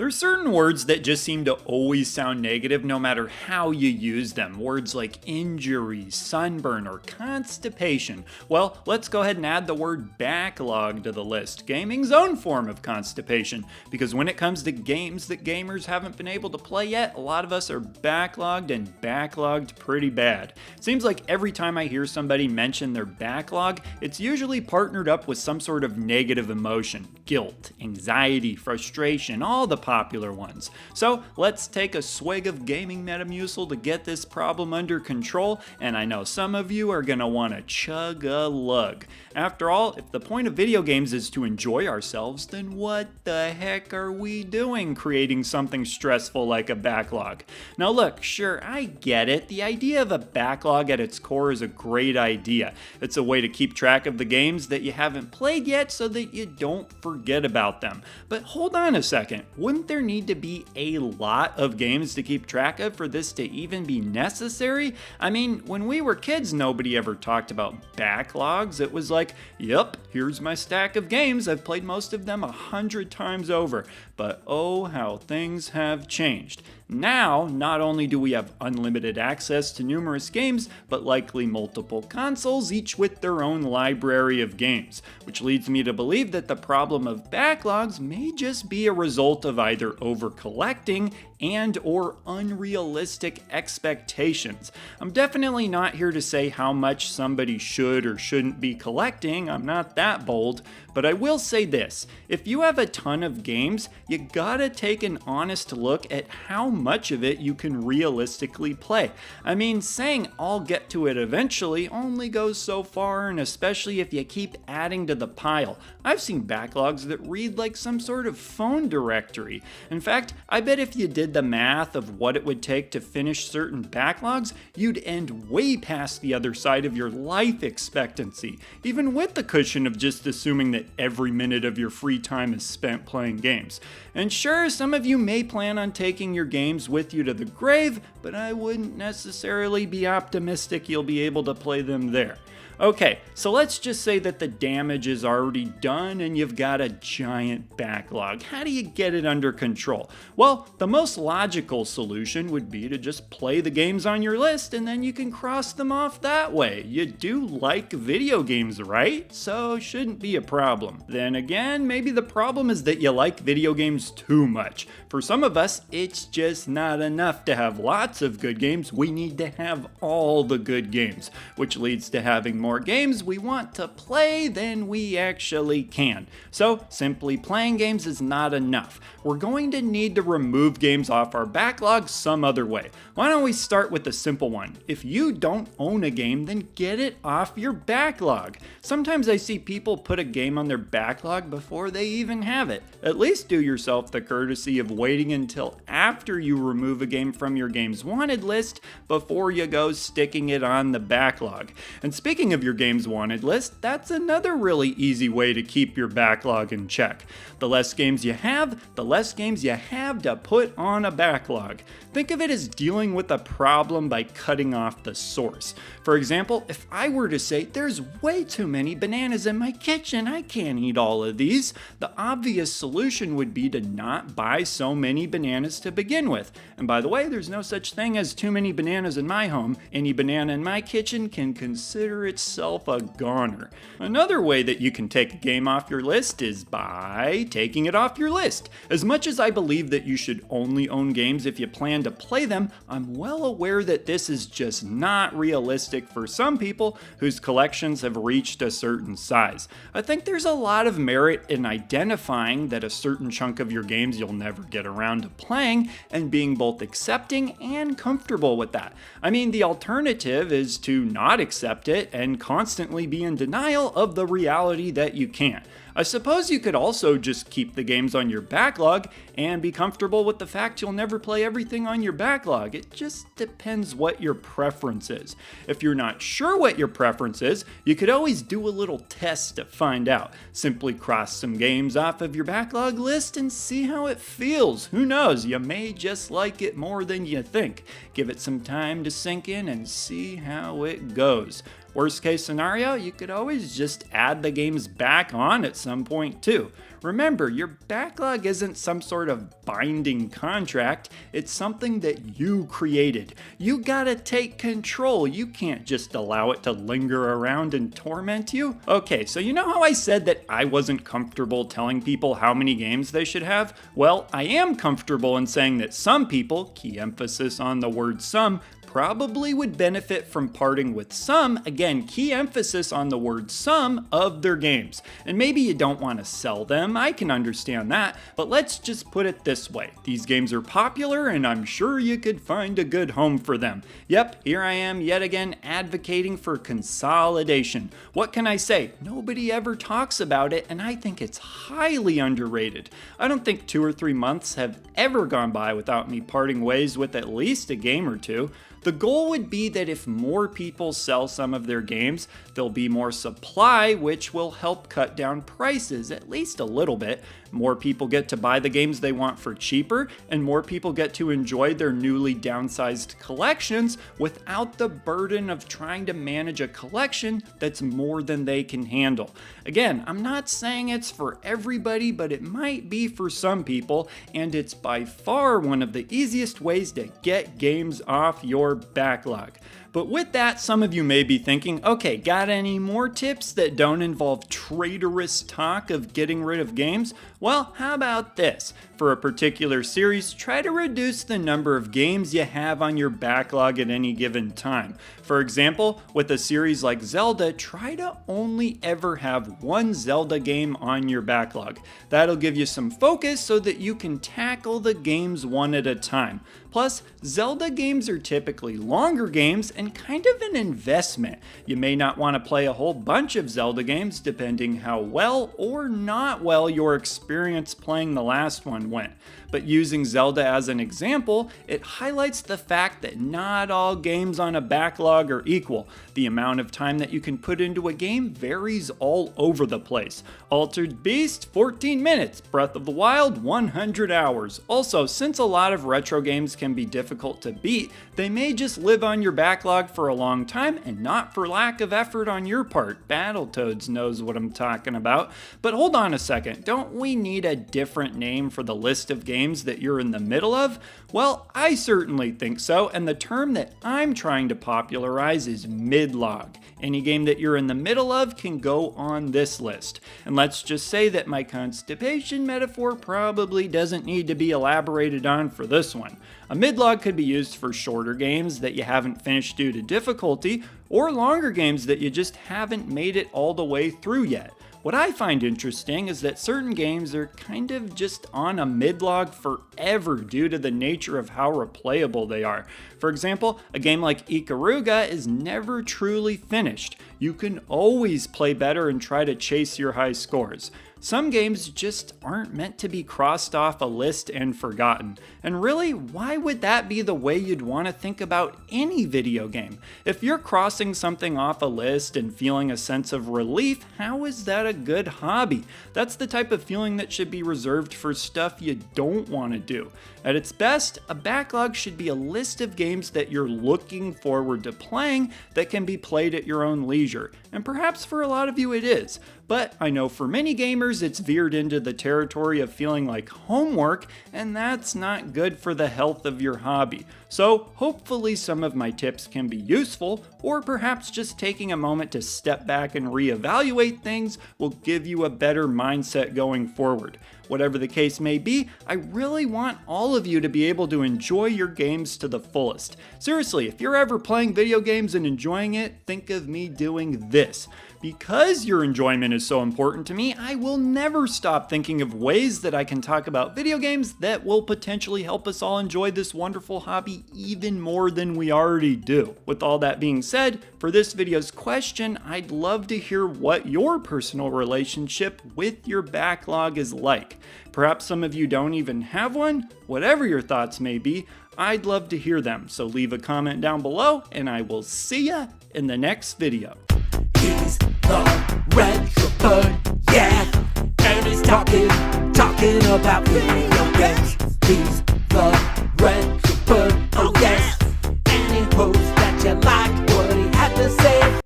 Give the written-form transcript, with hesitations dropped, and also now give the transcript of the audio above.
There's certain words that just seem to always sound negative no matter how you use them. Words like injury, sunburn, or constipation. Well, let's go ahead and add the word backlog to the list. Gaming's own form of constipation. Because when it comes to games that gamers haven't been able to play yet, a lot of us are backlogged and backlogged pretty bad. It seems like every time I hear somebody mention their backlog, it's usually partnered up with some sort of negative emotion. Guilt, anxiety, frustration, all the popular ones. So let's take a swig of gaming Metamucil to get this problem under control, and I know some of you are gonna want to chug a lug. After all, if the point of video games is to enjoy ourselves, then what the heck are we doing creating something stressful like a backlog? Now look, sure, I get it. The idea of a backlog at its core is a great idea. It's a way to keep track of the games that you haven't played yet so that you don't forget about them. But hold on a second, wouldn't there need to be a lot of games to keep track of for this to even be necessary? I mean, when we were kids, nobody ever talked about backlogs. It was like, yep, here's my stack of games. I've played most of them 100 times over. But oh, how things have changed. Now, not only do we have unlimited access to numerous games, but likely multiple consoles, each with their own library of games, which leads me to believe that the problem of backlogs may just be a result of either over-collecting and or unrealistic expectations. I'm definitely not here to say how much somebody should or shouldn't be collecting, I'm not that bold, but I will say this, if you have a ton of games, you gotta take an honest look at how much of it you can realistically play. I mean, saying I'll get to it eventually only goes so far, and especially if you keep adding to the pile. I've seen backlogs that read like some sort of phone directory. In fact, I bet if you did the math of what it would take to finish certain backlogs, you'd end way past the other side of your life expectancy, even with the cushion of just assuming that every minute of your free time is spent playing games. And sure, some of you may plan on taking your games with you to the grave, but I wouldn't necessarily be optimistic you'll be able to play them there. Okay, so let's just say that the damage is already done and you've got a giant backlog. How do you get it under control? Well, the most logical solution would be to just play the games on your list and then you can cross them off that way. You do like video games, right? So shouldn't be a problem. Then again, maybe the problem is that you like video games too much. For some of us, it's just not enough to have lots of good games. We need to have all the good games, which leads to having more games we want to play than we actually can. So simply playing games is not enough. We're going to need to remove games off our backlog some other way. Why don't we start with the simple one? If you don't own a game, then get it off your backlog. Sometimes I see people put a game on their backlog before they even have it. At least do yourself the courtesy of waiting until after you remove a game from your games wanted list before you go sticking it on the backlog. And speaking of your games wanted list, that's another really easy way to keep your backlog in check. The less games you have, the less games you have to put on a backlog. Think of it as dealing with a problem by cutting off the source. For example, if I were to say, there's way too many bananas in my kitchen, I can't eat all of these, the obvious solution would be to not buy so many bananas to begin with. And by the way, there's no such thing as too many bananas in my home. Any banana in my kitchen can consider itself a goner. Another way that you can take a game off your list is by taking it off your list. As much as I believe that you should only own games if you plan to play them, I'm well aware that this is just not realistic for some people whose collections have reached a certain size. I think there's a lot of merit in identifying that a certain chunk of your games you'll never get around to playing and being both accepting and comfortable with that. I mean, the alternative is to not accept it and constantly be in denial of the reality that you can't. I suppose you could also just keep the games on your backlog and be comfortable with the fact you'll never play everything on your backlog. It just depends what your preference is. If you're not sure what your preference is, you could always do a little test to find out. Simply cross some games off of your backlog list and see how it feels. Who knows, you may just like it more than you think. Give it some time to sink in and see how it goes. Worst case scenario, you could always just add the games back on at some point too. Remember, your backlog isn't some sort of binding contract, it's something that you created. You gotta take control, you can't just allow it to linger around and torment you. Okay, so you know how I said that I wasn't comfortable telling people how many games they should have? Well, I am comfortable in saying that some people, key emphasis on the word some, probably would benefit from parting with some, again, key emphasis on the word some, of their games. And maybe you don't want to sell them, I can understand that, but let's just put it this way. These games are popular and I'm sure you could find a good home for them. Yep, here I am yet again advocating for consolidation. What can I say? Nobody ever talks about it and I think it's highly underrated. I don't think 2 or 3 months have ever gone by without me parting ways with at least a game or two. The goal would be that if more people sell some of their games, there'll be more supply, which will help cut down prices at least a little bit. More people get to buy the games they want for cheaper, and more people get to enjoy their newly downsized collections without the burden of trying to manage a collection that's more than they can handle. Again, I'm not saying it's for everybody, but it might be for some people, and it's by far one of the easiest ways to get games off your backlog. But with that, some of you may be thinking, okay, got any more tips that don't involve traitorous talk of getting rid of games? Well, how about this? For a particular series, try to reduce the number of games you have on your backlog at any given time. For example, with a series like Zelda, try to only ever have one Zelda game on your backlog. That'll give you some focus so that you can tackle the games one at a time. Plus, Zelda games are typically longer games and kind of an investment. You may not want to play a whole bunch of Zelda games depending how well or not well your experience playing the last one went. But using Zelda as an example, it highlights the fact that not all games on a backlog are equal. The amount of time that you can put into a game varies all over the place. Altered Beast, 14 minutes. Breath of the Wild, 100 hours. Also, since a lot of retro games can be difficult to beat, they may just live on your backlog for a long time and not for lack of effort on your part. Battletoads knows what I'm talking about. But hold on a second, don't we need a different name for the list of games that you're in the middle of? Well, I certainly think so, and the term that I'm trying to popularize is midlog. Any game that you're in the middle of can go on this list. And let's just say that my constipation metaphor probably doesn't need to be elaborated on for this one. A midlog could be used for shorter games that you haven't finished due to difficulty, or longer games that you just haven't made it all the way through yet. What I find interesting is that certain games are kind of just on a midlog forever due to the nature of how replayable they are. For example, a game like Ikaruga is never truly finished. You can always play better and try to chase your high scores. Some games just aren't meant to be crossed off a list and forgotten. And really, why would that be the way you'd want to think about any video game? If you're crossing something off a list and feeling a sense of relief, how is that a good hobby? That's the type of feeling that should be reserved for stuff you don't want to do. At its best, a backlog should be a list of games that you're looking forward to playing that can be played at your own leisure. And perhaps for a lot of you it is. But I know for many gamers it's veered into the territory of feeling like homework, and that's not good for the health of your hobby. So hopefully some of my tips can be useful, or perhaps just taking a moment to step back and reevaluate things will give you a better mindset going forward. Whatever the case may be, I really want all of you to be able to enjoy your games to the fullest. Seriously, if you're ever playing video games and enjoying it, think of me doing this. Because your enjoyment is so important to me, I will never stop thinking of ways that I can talk about video games that will potentially help us all enjoy this wonderful hobby even more than we already do. With all that being said, for this video's question, I'd love to hear what your personal relationship with your backlog is like. Perhaps some of you don't even have one. Whatever your thoughts may be, I'd love to hear them. So leave a comment down below, and I will see ya in the next video. He's the retro bird, yeah. And he's talking about me.